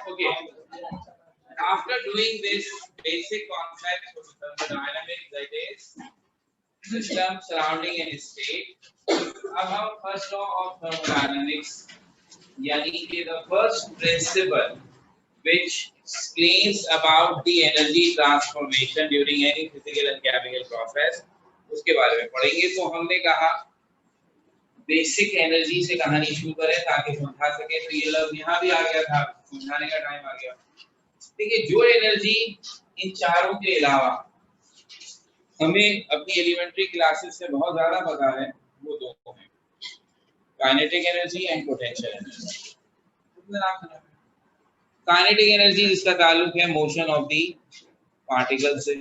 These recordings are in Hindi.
Okay. After doing this basic concept of thermodynamics, that is system surrounding a state, अब हम first law of thermodynamics यानी कि the first principle which explains about the energy transformation during any physical and chemical process उसके बारे में पढ़ेंगे। तो हमने कहा बेसिक एनर्जी से कहानी शुरू करें ताकि समझा सके। तो ये लफ्ज यहाँ भी आ गया था, समझाने का टाइम आ गया। देखिए जो एनर्जी इन चारों के अलावा हमें अपनी एलिमेंट्री क्लासेस से बहुत ज्यादा पता है वो दो हैं, kinetic energy and potential energy. Kinetic energy जिसका ताल्लुक है मोशन ऑफ दी पार्टिकल से,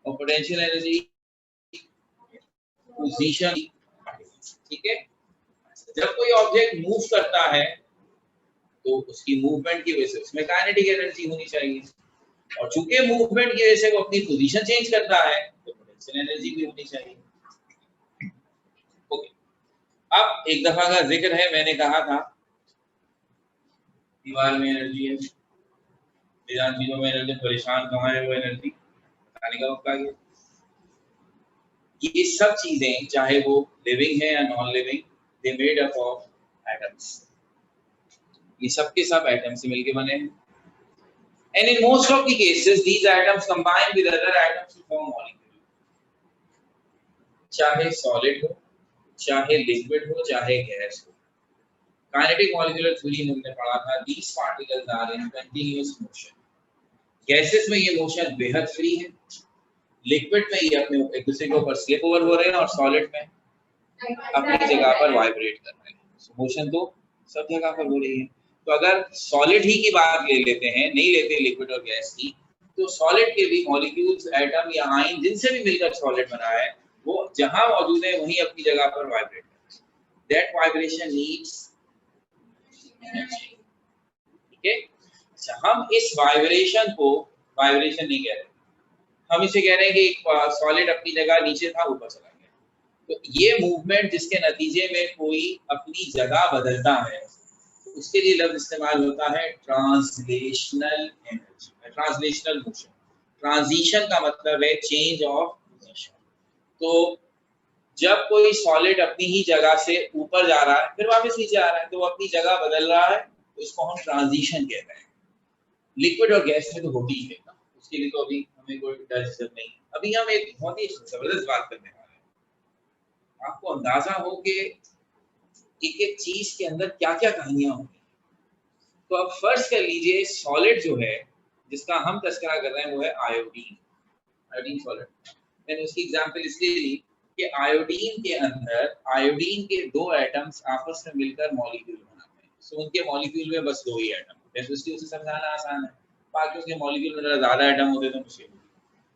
और पोटेंशियल एनर्जी पोजीशन। ठीक है, जब कोई ऑब्जेक्ट मूव करता है तो उसकी मूवमेंट की वजह से उसमें काइनेटिक एनर्जी होनी चाहिए, और चूंकि मूवमेंट की वजह से वो अपनी पोजीशन चेंज करता है तो पोटेंशियल एनर्जी भी होनी चाहिए। ओके, अब एक दफा का जिक्र है, मैंने कहा था दीवार में एनर्जी है, चीजों में एनर्जी, परेशान कहाँ है वो एनर्जी बताने का वक्त आ गया। ये सब चीजें चाहे वो लिविंग है या non living, they made up of atoms. ये सब के सब एटम से मिलके बने हैं। And in most of the cases, these atoms combine with other atoms to form molecule. चाहे सॉलिड हो, चाहे लिक्विड हो, चाहे गैस हो। Kinetic molecular theory में हमने पढ़ा था, these particles are in continuous motion. Gases में ये मोशन बेहद फ्री है, लिक्विड में ये अपने एक दूसरे के ऊपर स्लिप ओवर हो रहे हैं, और सॉलिड में अपनी जगह पर वाइब्रेट कर रहे हैं। मोशन तो सब जगह पर हो रही है। तो अगर सॉलिड ही की बात ले लेते हैं, नहीं लेते लिक्विड और गैस की, तो सॉलिड के भी मॉलिक्यूल्स, एटम या आयन जिनसे भी मिलकर सॉलिड बना है, वो जहां मौजूद है वहीं अपनी जगह पर वाइब्रेट करते हैं। That vibration needs energy. ठीक है, हम इस वाइब्रेशन को वाइब्रेशन नहीं कह रहे, हम इसे कह रहे हैं कि सॉलिड अपनी जगह नीचे था ऊपर चला गया। तो ये मूवमेंट जिसके नतीजे में कोई अपनी जगह बदलता है, उसके लिए लफ्ज इस्तेमाल होता है translational energy, translational motion. Transition का मतलब है चेंज ऑफ पोजीशन। तो जब कोई सॉलिड अपनी ही जगह से ऊपर जा रहा है फिर वापस नीचे आ रहा है, तो वो अपनी जगह बदल रहा है, तो इसको हम ट्रांजिशन कहते हैं। लिक्विड और गैस में तो होती ही है, उसके लिए तो अभी हमें कोई डर जरूरत नहीं। अभी हम एक बहुत ही जबरदस्त बात करने वाले हैं, आपको अंदाजा हो कि एक एक चीज के अंदर क्या क्या कहानियां होंगी। तो अब फर्ज कर लीजिए सॉलिड जो है जिसका हम तस्करा कर रहे हैं वो है आयोडीन, आयोडीन सॉलिड। मैंने उसकी एग्जांपल इसलिए ली कि आयोडीन के अंदर आयोडीन के दो एटम्स आपस में मिलकर मॉलिक्यूल बनाते हैं। सो उनके मॉलिक्यूल में बस दो ही एटम होते हैं, तो इसलिए उसे समझाना आसान है। बाकी उसके मॉलिक्यूल में ज्यादा एटम होते तो मुश्किल।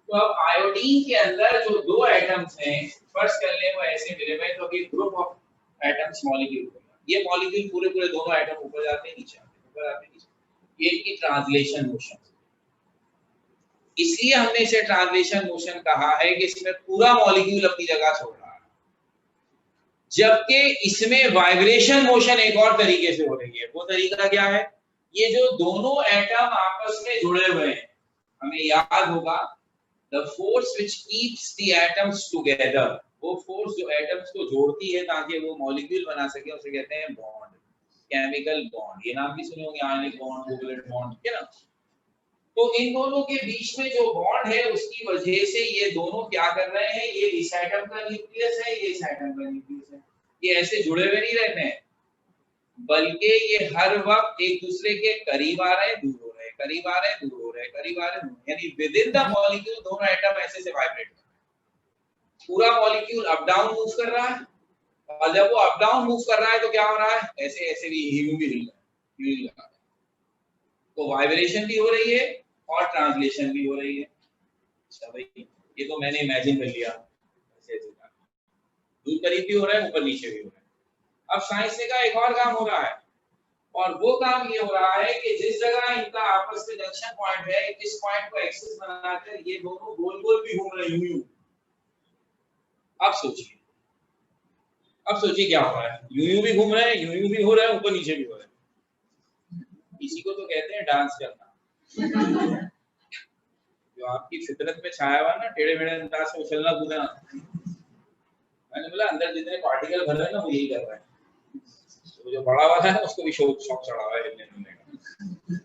तो अब आयोडीन के अंदर जो दो एटम्स हैं, फर्ज कर ले वो ऐसे मिले हुए, तो अभी ग्रुप ऑफ एटम्स मॉलिक्यूल होगा। ये मॉलिक्यूल पूरे पूरे दोनों एटम ऊपर जाते हैं नीचे आते हैं, ऊपर आते हैं नीचे। ये इनकी ट्रांसलेशन मोशन, इसलिए हमने इसे ट्रांसलेशन मोशन कहा है कि इसमें पूरा मॉलिक्यूल अपनी जगह छोड़ रहा है, जबकि इसमें वाइब्रेशन मोशन एक और तरीके से हो रही है। वो तरीका क्या है? ये जो दोनों एटम आपस में जुड़े हुए हैं, हमें याद होगा the force which keeps the atoms together, वो फोर्स जो एटम्स को जोड़ती है ताकि वो मॉलिक्यूल बना सके, उसे कहते हैं बॉन्ड, केमिकल बॉन्ड। ये नाम भी सुने होंगे, आयनिक बॉन्ड, कोवैलेंट बॉन्ड, ठीक है ना। तो इन दोनों के बीच में जो बॉन्ड है उसकी वजह से ये दोनों क्या कर रहे हैं, ये इस एटम का न्यूक्लियस है, ये इस एटम का न्यूक्लियस है। ये ऐसे जुड़े हुए नहीं रहते हैं, बल्कि ये हर वक्त एक दूसरे के करीब आ रहे हैं, दूर हो रहे हैं, करीब आ रहे हैं, दूर हो रहे हैं, करीब आ रहे हैं, यानी विद इन द मॉलिक्यूल दोनों एटम ऐसे से वाइब्रेट कर रहे हैं। पूरा मॉलिक्यूल अप डाउन मूव कर रहा है, और जब वो अप डाउन मूव कर रहा है तो क्या हो रहा है, ऐसे ऐसे भी हिल रहा है। तो वाइब्रेशन भी हो रही है और ट्रांसलेशन भी हो रही है। अच्छा भाई, ये तो मैंने इमेजिन कर लिया, ऐसे ऐसे दूर करीब भी हो रहा है, ऊपर नीचे भी हो रहा है। अब साइंस ने का एक और काम हो रहा है, और वो काम ये हो रहा है कि जिस जगह इनका आपस में जंक्शन पॉइंट है, इस पॉइंट को एक्सिस बनाकर ये दोनों गोल गोल भी घूम रहे हैं यूं। अब सोचिए, अब सोचिए क्या हो रहा है, यूं भी घूम रहे हैं, यूं भी हो रहा है, ऊपर नीचे भी हो रहा है। इसी को तो कहते हैं डांस करना। जो आपकी फितरत में छाया हुआ ना, टेढ़े मेढ़े अंदाज से उछलना कूदना। मैंने बोला अंदर जितने पार्टिकल भर रहे हैं ना, वो यही कर रहा है। तो जो बड़ा वाला है उसको भी शौक चढ़ा हुआ है हिलने डुलने का।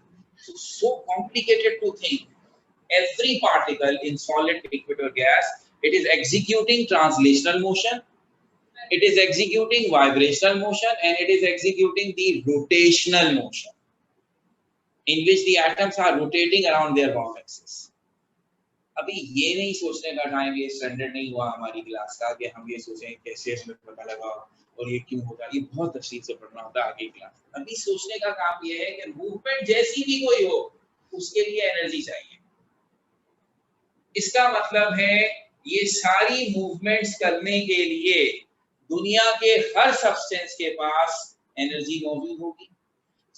So complicated to think. Every particle in solid, liquid or gas, it is executing translational motion, it is executing vibrational motion, and it is executing the rotational motion, in which the atoms are rotating around their Hawking axis. अभी ये नहीं सोचने का टाइम ये स्टैंडर्ड नहीं हुआ हमारी क्लास का कि हम ये सोचें कैसे हमें पता लगा और ये क्यों होता है, ये बहुत तफसील से पढ़ना होता है आगे क्लास। अभी सोचने का काम ये है कि मूवमेंट जैसी भी कोई हो उसके लिए एनर्जी चाहिए। इसका मतलब है ये सारी मूवमेंट्स करने के लिए दुनिया के हर सब्सटेंस के पास एनर्जी मौजूद होगी।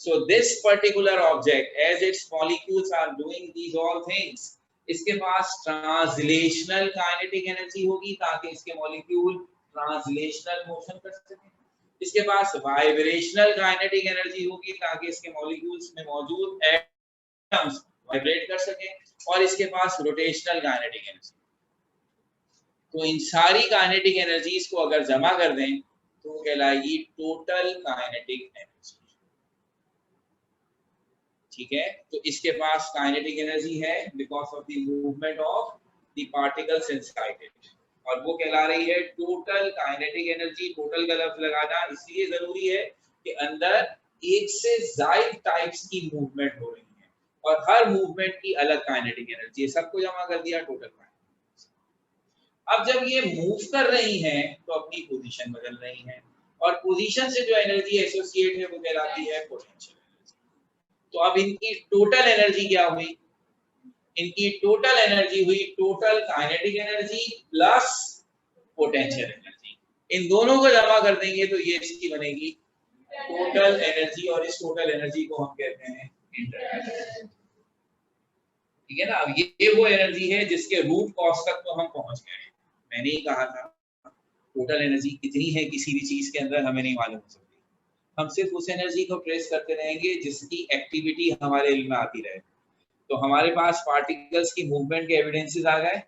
So this particular object, as its molecules are doing these all things, इसके पास ट्रांसलेशनल काइनेटिक एनर्जी होगी ताकि इसके मॉलिक्यूल ट्रांसलेशनल मोशन कर सकें। इसके पास वाइब्रेशनल काइनेटिक एनर्जी होगी ताकि इसके मॉलिक्यूल्स में मौजूद एटम्स वाइब्रेट कर सकें, और इसके पास रोटेशनल काइनेटिक एनर्जी। तो इन सारी काइनेटिक एनर्जीज को अगर जमा कर दें तो वो कहलाएगी टोटल काइनेटिक एनर्जी। ठीक है, तो इसके पास काइनेटिक एनर्जी है because of the movement of the particles inside it, और वो कहला रही है टोटल काइनेटिक एनर्जी। टोटल का लफ्ज लगाना इसलिए जरूरी है कि अंदर एक से ज्यादा टाइप्स की मूवमेंट हो रही है और हर मूवमेंट की अलग काइनेटिक एनर्जी है। सबको जमा कर दिया टोटल काइनेटिक। अब जब ये मूव कर रही हैं तो अपनी पोजीशन बदल रही हैं, और पोजीशन से जो एनर्जी एसोसिएट है वो कहलाती है पोटेंशियल। तो अब इनकी टोटल एनर्जी क्या हुई? इनकी टोटल एनर्जी हुई total kinetic energy plus potential energy. इन दोनों को जमा कर देंगे तो ये इसकी बनेगी टोटल एनर्जी, और इस टोटल एनर्जी को हम कहते हैं इंटरनल एनर्जी। ठीक है ना। अब ये वो एनर्जी है जिसके रूट कॉज तक तो हम पहुंच गए हैं। मैंने ही कहा था टोटल एनर्जी कितनी है किसी भी चीज के अंदर हमें नहीं मालूम हो सकती। हम सिर्फ उस एनर्जी को ट्रेस करते रहेंगे जिसकी एक्टिविटी हमारे इल्म में आती रहे। तो हमारे पास पार्टिकल्स की मूवमेंट के एविडेंसेस आ गए,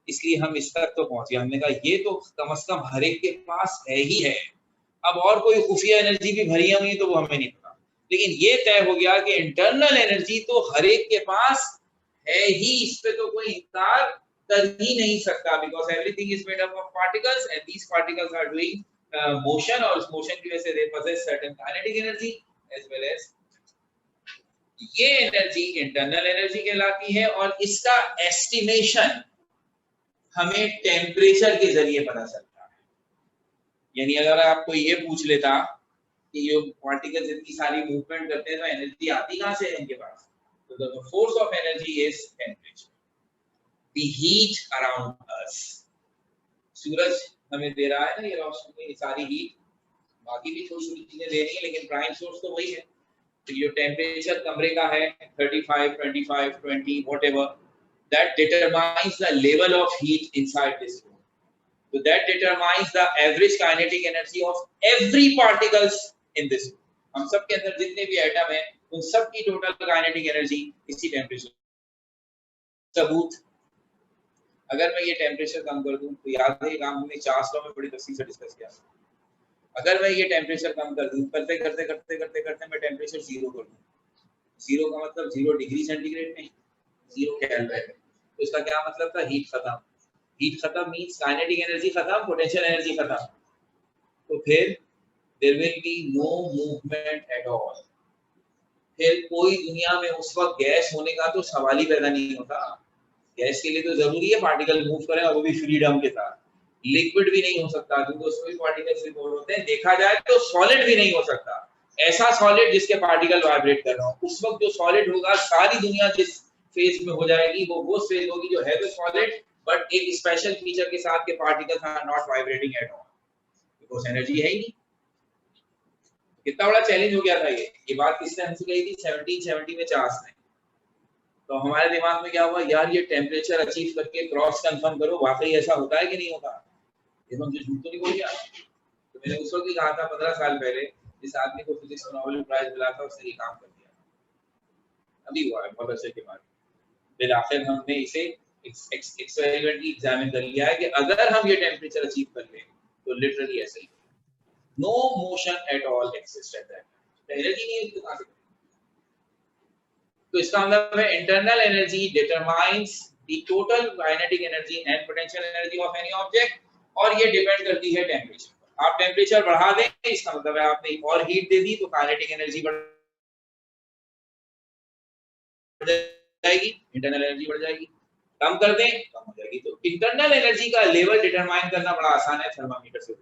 इसलिए हम इस तक तो पहुंचे। हमने कहा ये तो कम से कम हर एक के पास है ही है। अब और कोई खुफिया एनर्जी भी भरी हुई तो वो हमें नहीं पता, लेकिन ये तय हो गया कि इंटरनल एनर्जी तो हर एक के पास है ही, इस पे तो कोई इनकार कर ही नहीं सकता, because everything is made up of particles and these particles are doing motion, और उस मोशन की वजह से they possess certain kinetic energy as well as. ये एनर्जी इंटरनल एनर्जी कहलाती है, और इसका एस्टिमेशन हमें टेम्परेचर के जरिए पता चलता है। यानी अगर आपको ये पूछ लेता कि ये पार्टिकल्स इतनी सारी मूवमेंट करते हैं तो एनर्जी आती कहां से है इनके पास, तो the force of energy is temperature, the heat around us. सूरज हमें दे रहा है ना ये रोशनी, ये सारी हीट, बाकी भी छोटी छोटी चीजें दे रही है लेकिन प्राइम सोर्स तो वही है। तो ये टेम्परेचर कमरे का है 35, 25, 20 whatever, that determines the level of heat inside this room. So that determines the average kinetic energy of every particles in this room. हम सब के अंदर जितने भी एटम हैं उन सब की टोटल काइनेटिक एनर्जी इसी टेम्परेचर। सबूत, अगर मैं ये टेम्परेचर कम कर दूं तो याद है ये काम हमने 4 स्लॉ में बड़ी तफसील से डिस्कस किया। अगर मैं ये टेम्परेचर कम कर दूं, करते करते करते करते करते मैं टेम्परेचर 0 कर दूं, 0 का मतलब 0 डिग्री सेंटीग्रेड नहीं, 0 केल्विन। तो इसका क्या मतलब था? हीट खत्म। हीट खत्म मींस काइनेटिक एनर्जी खत्म, पोटेंशियल एनर्जी खत्म। तो फिर there will be no movement at all. फिर कोई दुनिया में उस वक्त गैस होने का तो सवाल ही पैदा नहीं होता। गैस के लिए तो जरूरी है पार्टिकल मूव करें, और वो भी फ्रीडम के साथ। लिक्विड भी नहीं हो सकता क्योंकि उसमें भी पार्टिकल्स रिवॉल्व होते हैं। देखा जाए तो सॉलिड भी नहीं हो सकता, ऐसा सॉलिड जिसके पार्टिकल वाइब्रेट कर रहा हो। उस वक्त जो सॉलिड होगा, सारी दुनिया जिस फेज में हो जाएगी वो फेज होगी जो है तो सॉलिड, बट एक स्पेशल फीचर के साथ के particles are not vibrating at all, because energy है ही नहीं। कितना बड़ा चैलेंज हो गया था ये बात किसने हमसे कही थी 1770 में चार्ल्स ने। तो हमारे दिमाग में क्या हुआ यार, ये टेम्परेचर अचीव करके क्रॉस कंफर्म करो, वाकई ऐसा होता है कि नहीं होता, ये तो मुझे झूठ तो नहीं बोल दिया। तो मैंने उस वक्त ही कहा था 15 साल पहले, जिस आदमी को फिजिक्स में नोबेल प्राइज मिला था उसने ये काम कर दिया, अभी हुआ है बहुत अर्से के बाद। फिर आखिर हमने इसे एक्सपेरिमेंटली एग्जामिन कर लिया है कि अगर हम ये टेम्परेचर अचीव कर लें तो लिटरली ऐसे ही no motion at all exist at that, energy नहीं है तो कहां से। तो इसका मतलब है internal energy determines the total kinetic energy and potential energy of any object, और ये डिपेंड करती है टेम्परेचर पर। आप टेम्परेचर बढ़ा दें इसका मतलब है आपने और हीट दे दी तो काइनेटिक एनर्जी बढ़ जाएगी, इंटरनल एनर्जी बढ़ जाएगी। कम कर दें कम हो जाएगी। तो इंटरनल एनर्जी का लेवल डिटरमाइन करना बड़ा आसान है थर्मामीटर से।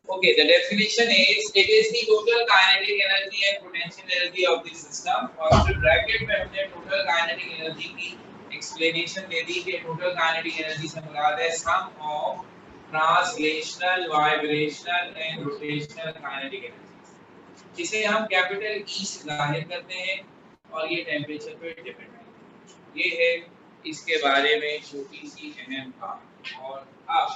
Okay, the definition is it is the total kinetic energy and potential energy of the system। और फिर ब्रैकेट में हमने total kinetic energy की explanation दे दी कि total kinetic energy से मुराद है sum of translational, vibrational and rotational kinetic energy, जिसे हम कैपिटल ई से जाहिर करते हैं और ये टेम्परेचर पे डिपेंड है। ये है इसके बारे में छोटी सी अहम बात। और अब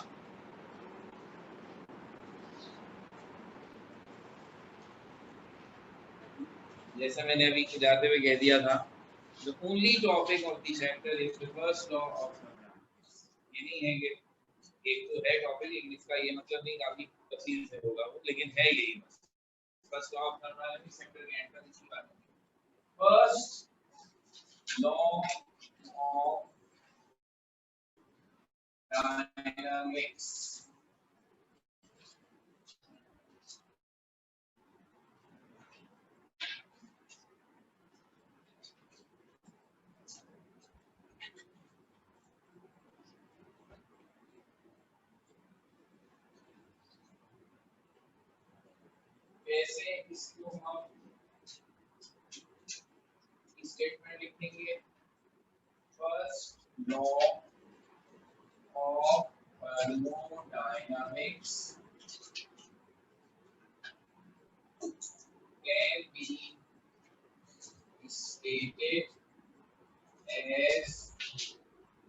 जैसा मैंने अभी जाते हुए कह दिया था, the only topic of the chapter is the first law of thermodynamics। ये नहीं है कि एक तो है टॉपिक, लेकिन इसका ये मतलब नहीं काफी तफसील से होगा वो, लेकिन है यही बस। First law of thermodynamics chapter के एंड तक इसी बात है। फर्स्ट लॉ ऑफ डायनामिक्स, कैसे इसको हम स्टेटमेंट लिखेंगे। First law of thermodynamics can be stated as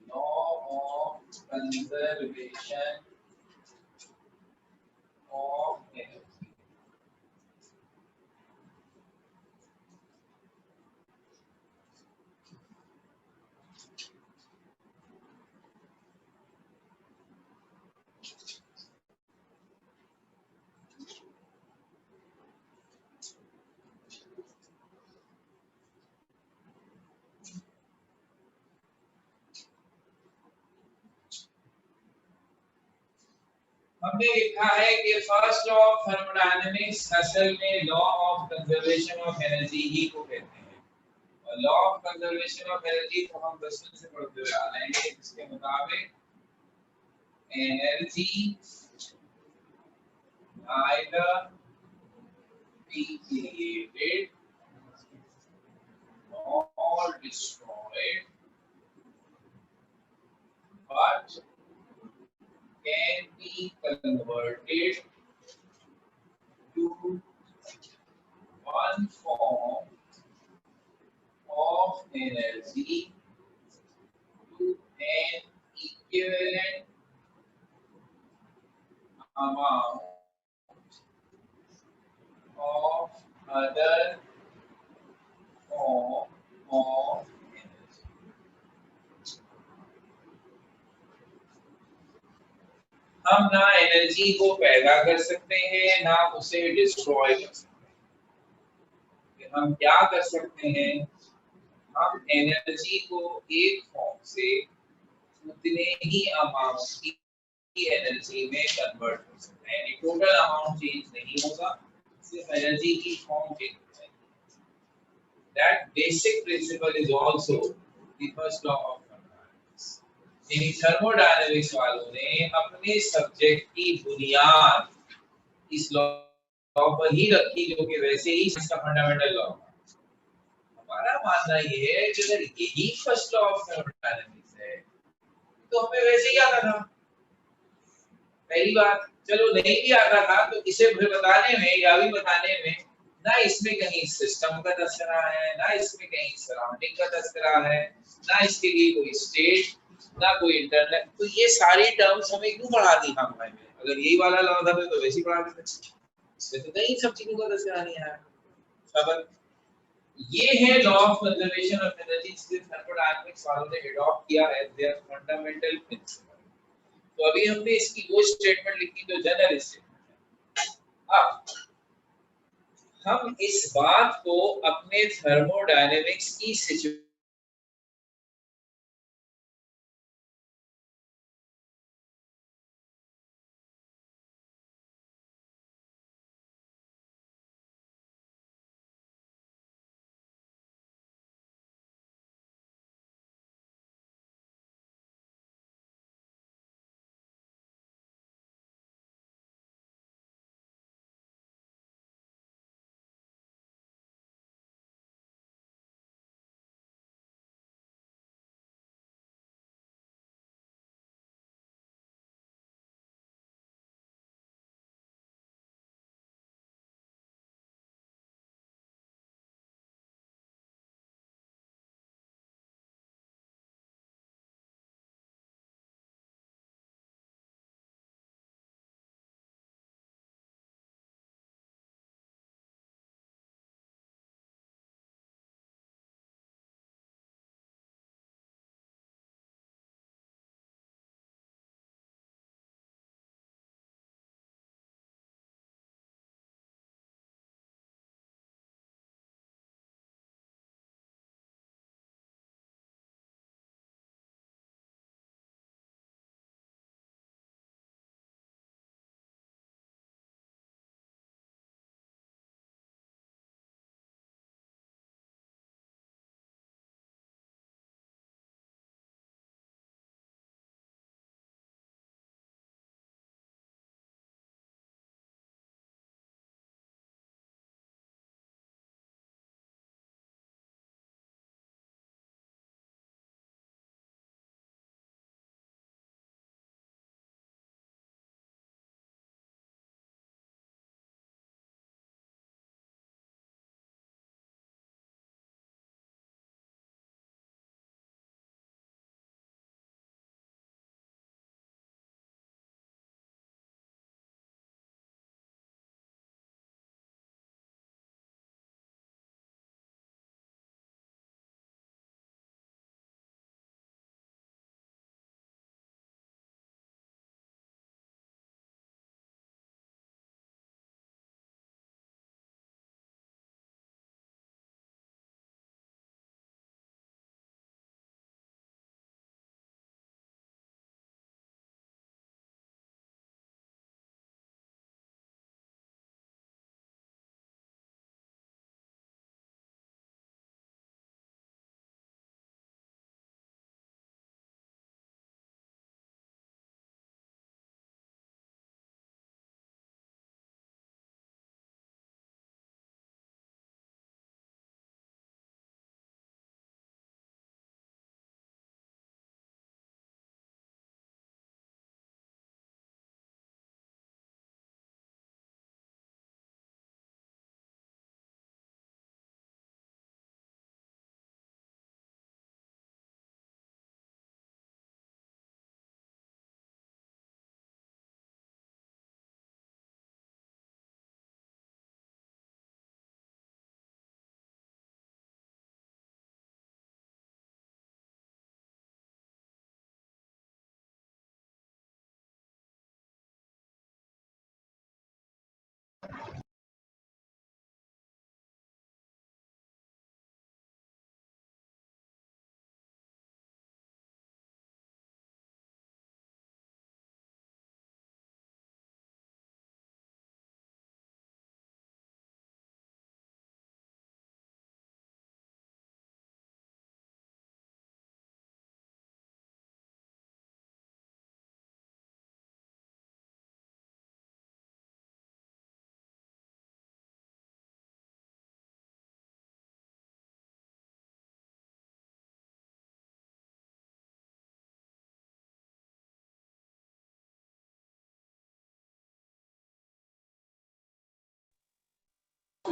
law of conservation of energy। हमने लिखा है कि फर्स्ट लॉ ऑफ थर्मोडायनेमिक्स असल में law of conservation of energy ही को कहते हैं। और law of conservation of energy तो हम बचपन से पढ़ते हुए आ रहे हैं। इसके मुताबिक energy neither be created nor destroyed but can be converted to one form of energy to an equivalent amount of other form of energy। हम ना एनर्जी को पैदा कर सकते हैं ना उसे डिस्ट्रॉय कर सकते हैं। हम क्या कर सकते हैं, हम एनर्जी को एक फॉर्म से उतने ही अमाउंट की एनर्जी में कन्वर्ट कर सकते हैं। यानी टोटल अमाउंट चेंज नहीं होगा, सिर्फ एनर्जी की फॉर्म चेंज हो जाएगी। That basic principle is also the first law of thermodynamics. यानी थर्मोडायनामिक्स वालों ने अपने सब्जेक्ट की बुनियाद इस लॉ पर ही रखी, जो कि वैसे ही इसका फंडामेंटल लॉ। हमारा मानना ये है कि अगर यही फर्स्ट लॉ ऑफ थर्मोडायनामिक्स है तो हमें वैसे ही आता था। पहली बात, चलो नहीं भी आता था तो इसे बताने में या भी बताने में ना इसमें कहीं सिस्टम का तस्करा है, ना इसमें कहीं सराउंडिंग का तस्करा है, ना इसके लिए कोई स्टेट, ना कोई इंटरनल। तो ये सारी टर्म्स हमें क्यों पढ़ा दी हम भाई में? अगर यही वाला लॉ था तो वैसे ही पढ़ा देते। इसमें तो कहीं सब चीजों का तस्करा नहीं आया। अब ये है law of conservation of energy, जिसे थर्मोडायनामिक्स वालों ने अडॉप्ट किया एज देयर फंडामेंटल प्रिंसिपल। तो अभी हमने इसकी वो स्टेटमेंट लिखी जो जनरल स्टेटमेंट है। अब हम इस बात को अपने थर्मोडायनेमिक्स की सिचुएशन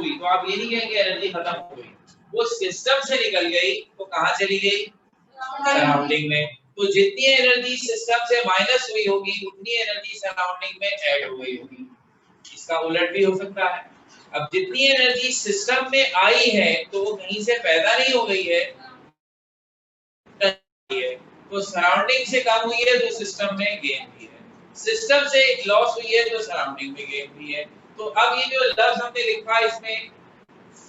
हुई तो आप ये नहीं कहेंगे एनर्जी खत्म हो गई, वो सिस्टम से निकल गई तो कहाँ चली गई, सराउंडिंग में। तो जितनी एनर्जी सिस्टम से माइनस हुई होगी उतनी एनर्जी सराउंडिंग में ऐड हो गई होगी। इसका उलट भी हो सकता है। अब जितनी एनर्जी सिस्टम में आई है तो वो कहीं से पैदा नहीं हो गई है, तो सराउंडिंग से कम हुई है तो सिस्टम में गेन हुई है, सिस्टम से लॉस हुई है तो सराउंडिंग में गेन हुई है। तो अब ये जो लफ्ज हमने लिखा है इसमें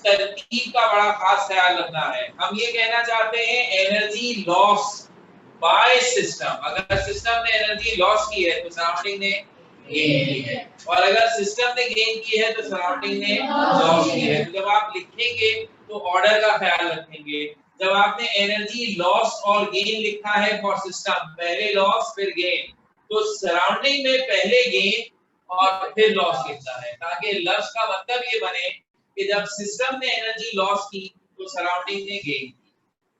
तरकीब का बड़ा खास ख्याल रखना है। हम ये कहना चाहते हैं एनर्जी लॉस बाय सिस्टम। अगर सिस्टम ने एनर्जी लॉस की है तो सराउंडिंग ने गेन की है, और अगर सिस्टम ने गेन की है तो सराउंडिंग ने लॉस की है। तो जब आप लिखेंगे तो ऑर्डर का ख्याल रखेंगे। जब आपने एनर्जी लॉस और गेन लिखा है फॉर सिस्टम, पहले लॉस फिर गेन, तो सराउंडिंग में पहले गेन और फिर लॉस लिखना है, ताकि लफ्ज का मतलब ये बने कि जब सिस्टम ने एनर्जी लॉस की तो सराउंडिंग ने गेन की,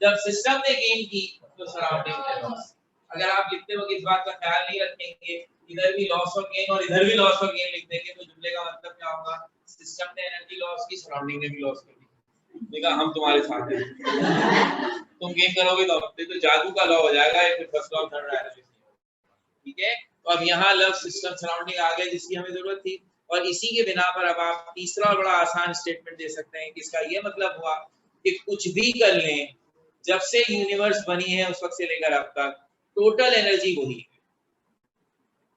जब सिस्टम ने गेन की तो सराउंडिंग ने लॉस। अगर आप लिखते वक्त इस बात का ख्याल नहीं रखेंगे, इधर भी लॉस और गेन और इधर भी लॉस और गेन लिख देंगे, तो जुमले का मतलब क्या होगा, सिस्टम ने एनर्जी लॉस की, सराउंडिंग ने भी लॉस कर दी। देखा हम तुम्हारे साथ हैं, तुम गेन करोगे तो जादू का लॉ हो जाएगा, फिर फर्स्ट लॉ थर्ड एनालिसिस। ठीक है, तो अब यहाँ लव सिस्टम सराउंडिंग आ गए जिसकी हमें जरूरत थी, और इसी के बिना पर अब आप तीसरा और बड़ा आसान स्टेटमेंट दे सकते हैं कि इसका ये मतलब हुआ कि कुछ भी कर लें, जब से यूनिवर्स बनी है उस वक्त से लेकर अब तक टोटल एनर्जी वही है।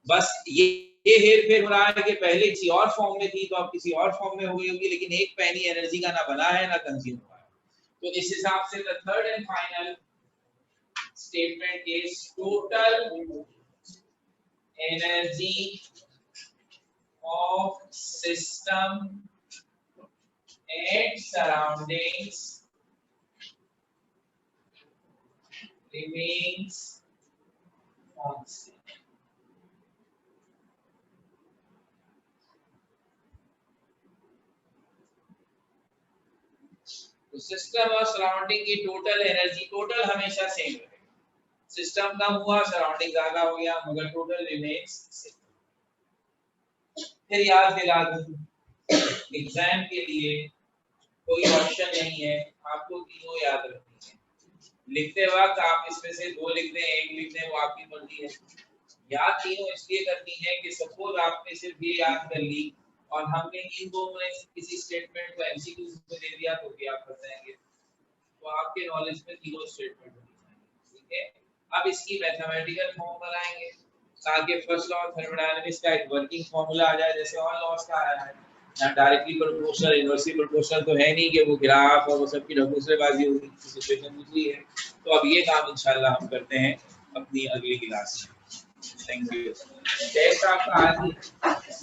बस ये हेर फेर हो रहा है कि पहले किसी और फॉर्म में थी तो अब किसी और फॉर्म में हो गई होगी, लेकिन एक पैनी एनर्जी का ना बना है ना कंज्यूम हुआ है। तो इस हिसाब से the third and final statement is total energy of system and surroundings remains constant. तो सिस्टम और सराउंडिंग की टोटल एनर्जी, टोटल हमेशा सेम रहेगा, सिस्टम कम हुआ सराउंडिंग ज्यादा हो गया, मगर टोटल रिमेन्स सेम। फिर याद दिला दूं, एग्जाम के लिए कोई ऑप्शन नहीं है, आपको तीनों याद रखनी है। लिखते वक्त आप इसमें से दो लिख दें, एक लिख दें, वो आपकी मर्जी है। याद तीनों इसलिए करनी है कि सपोज आपने सिर्फ ये याद कर ली और हमने इन दो में किसी स्टेटमेंट को एमसीक्यू में दे दिया तो भी आप कर जाएंगे, तो आपके नॉलेज में तीनों स्टेटमेंट होनी चाहिए। ठीक है, अब इसकी मैथमेटिकल फॉर्म बनाएंगे ताकि फर्स्ट लॉ ऑफ थर्मोडायनामिक्स का एक वर्किंग फार्मूला आ जाए, जैसे और लॉस का आया है। यहाँ डायरेक्टली प्रोपोर्शनल इनवर्सली प्रोपोर्शनल तो है नहीं कि वो ग्राफ और वो सब की ढकोसलेबाजी होगी, सिचुएशन दूसरी है। तो अब ये काम इंशाल्लाह हम करते हैं अपनी अगली क्लास में। Thank you. टेस्ट आपका आज